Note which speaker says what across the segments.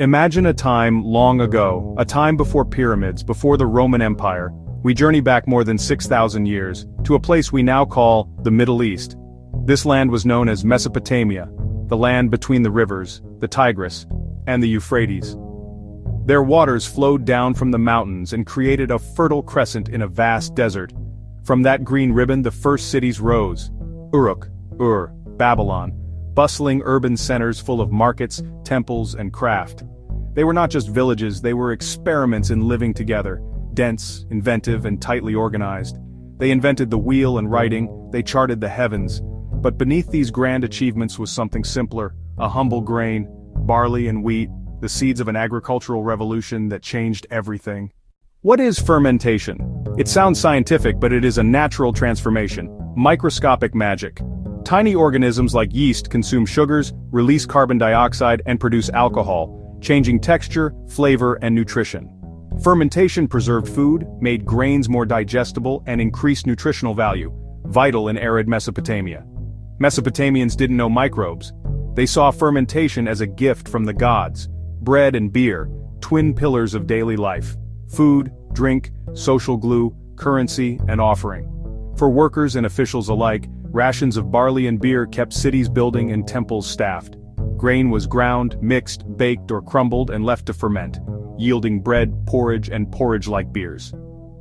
Speaker 1: Imagine a time long ago, a time before pyramids, before the Roman Empire. We journey back more than 6,000 years, to a place we now call the Middle East. This land was known as Mesopotamia, the land between the rivers, the Tigris, and the Euphrates. Their waters flowed down from the mountains and created a fertile crescent in a vast desert. From that green ribbon the first cities rose: Uruk, Ur, Babylon, bustling urban centers full of markets, temples, and craft. They were not just villages, they were experiments in living together, dense, inventive, and tightly organized. They invented the wheel and writing, they charted the heavens. But beneath these grand achievements was something simpler, a humble grain, barley and wheat, the seeds of an agricultural revolution that changed everything. What is fermentation? It sounds scientific, but it is a natural transformation, microscopic magic. Tiny organisms like yeast consume sugars, release carbon dioxide, and produce alcohol, changing texture, flavor, and nutrition. Fermentation preserved food, made grains more digestible, and increased nutritional value, vital in arid Mesopotamia. Mesopotamians didn't know microbes. They saw fermentation as a gift from the gods. Bread and beer, twin pillars of daily life. Food, drink, social glue, currency, and offering. For workers and officials alike, rations of barley and beer kept cities building and temples staffed. Grain was ground, mixed, baked, or crumbled and left to ferment, yielding bread, porridge, and porridge-like beers.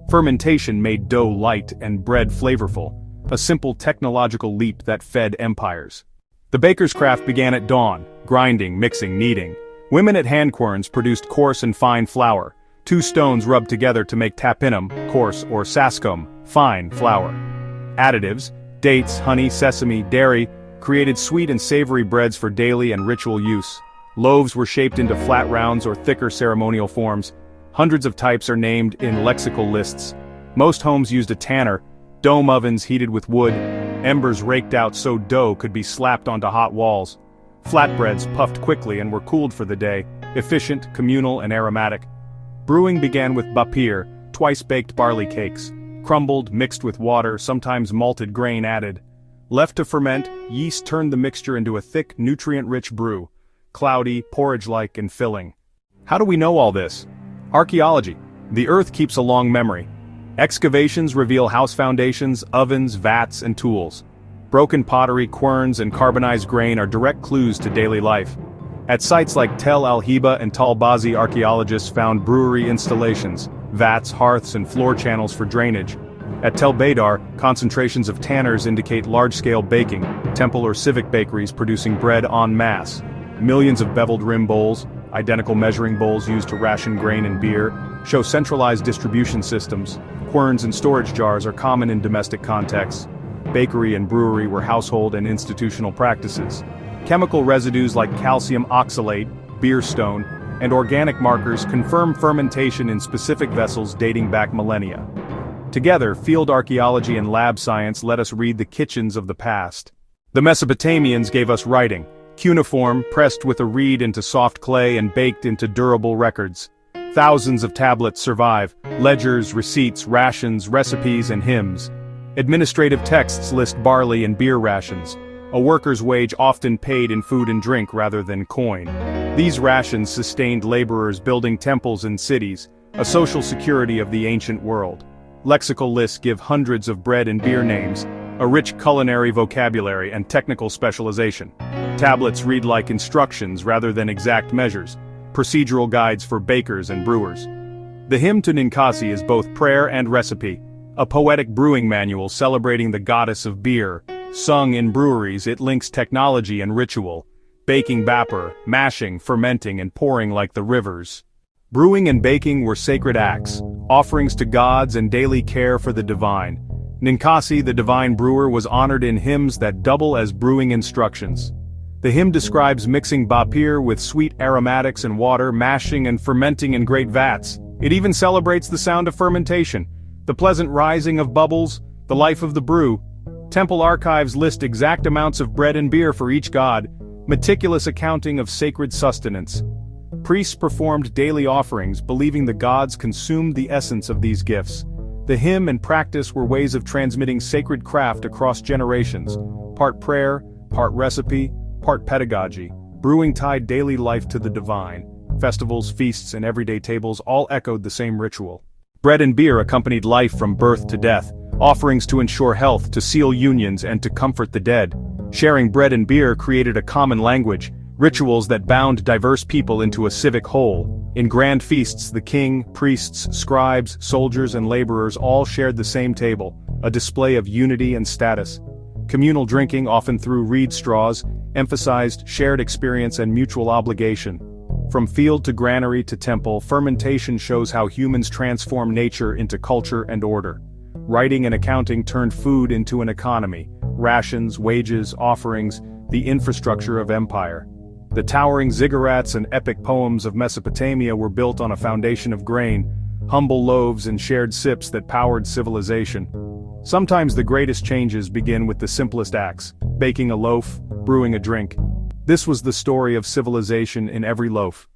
Speaker 1: Fermentation made dough light and bread flavorful, a simple technological leap that fed empires. The baker's craft began at dawn, grinding, mixing, kneading. Women at hand querns produced coarse and fine flour, two stones rubbed together to make tapinum, coarse, or sascum, fine, flour. Additives, dates, honey, sesame, dairy, created sweet and savory breads for daily and ritual use. Loaves were shaped into flat rounds or thicker ceremonial forms. Hundreds of types are named in lexical lists. Most homes used a tanner, dome ovens heated with wood, embers raked out so dough could be slapped onto hot walls. Flatbreads puffed quickly and were cooled for the day, efficient, communal, and aromatic. Brewing began with bapir, twice-baked barley cakes. Crumbled, mixed with water, sometimes malted grain added. Left to ferment, yeast turned the mixture into a thick, nutrient-rich brew, cloudy, porridge-like, and filling. How do we know all this? Archaeology. The earth keeps a long memory. Excavations reveal house foundations, ovens, vats, and tools. Broken pottery, querns, and carbonized grain are direct clues to daily life. At sites like Tel Al-Hiba and Tal Bazi, archaeologists found brewery installations, vats, hearths, and floor channels for drainage. At Tel Beidar, concentrations of tanners indicate large-scale baking, temple or civic bakeries producing bread en masse. Millions of beveled rim bowls, identical measuring bowls used to ration grain and beer, show centralized distribution systems. Querns and storage jars are common in domestic contexts. Bakery and brewery were household and institutional practices. Chemical residues like calcium oxalate, beer stone, and organic markers confirm fermentation in specific vessels dating back millennia. Together, field archaeology and lab science let us read the kitchens of the past. The Mesopotamians gave us writing, cuneiform, pressed with a reed into soft clay and baked into durable records. Thousands of tablets survive, ledgers, receipts, rations, recipes, and hymns. Administrative texts list barley and beer rations, a worker's wage often paid in food and drink rather than coin. These rations sustained laborers building temples and cities, a social security of the ancient world. Lexical lists give hundreds of bread and beer names, a rich culinary vocabulary and technical specialization. Tablets read like instructions rather than exact measures, procedural guides for bakers and brewers. The hymn to Ninkasi is both prayer and recipe, a poetic brewing manual celebrating the goddess of beer. Sung in breweries, it links technology and ritual, baking bapper, mashing, fermenting, and pouring like the rivers. Brewing and baking were sacred acts, offerings to gods and daily care for the divine. Ninkasi, the divine brewer, was honored in hymns that double as brewing instructions. The hymn describes mixing bapir with sweet aromatics and water, mashing and fermenting in great vats. It even celebrates the sound of fermentation, the pleasant rising of bubbles, the life of the brew. Temple archives list exact amounts of bread and beer for each god, meticulous accounting of sacred sustenance. Priests performed daily offerings, believing the gods consumed the essence of these gifts. The hymn and practice were ways of transmitting sacred craft across generations, part prayer, part recipe, part pedagogy. Brewing tied daily life to the divine, festivals, feasts, and everyday tables all echoed the same ritual. Bread and beer accompanied life from birth to death, offerings to ensure health, to seal unions, and to comfort the dead. Sharing bread and beer created a common language, rituals that bound diverse people into a civic whole. In grand feasts, the king, priests, scribes, soldiers, and laborers all shared the same table, a display of unity and status. Communal drinking, often through reed straws, emphasized shared experience and mutual obligation. From field to granary to temple, fermentation shows how humans transform nature into culture and order. Writing and accounting turned food into an economy, rations, wages, offerings, the infrastructure of empire. The towering ziggurats and epic poems of Mesopotamia were built on a foundation of grain, humble loaves and shared sips that powered civilization. Sometimes the greatest changes begin with the simplest acts, baking a loaf, brewing a drink. This was the story of civilization in every loaf.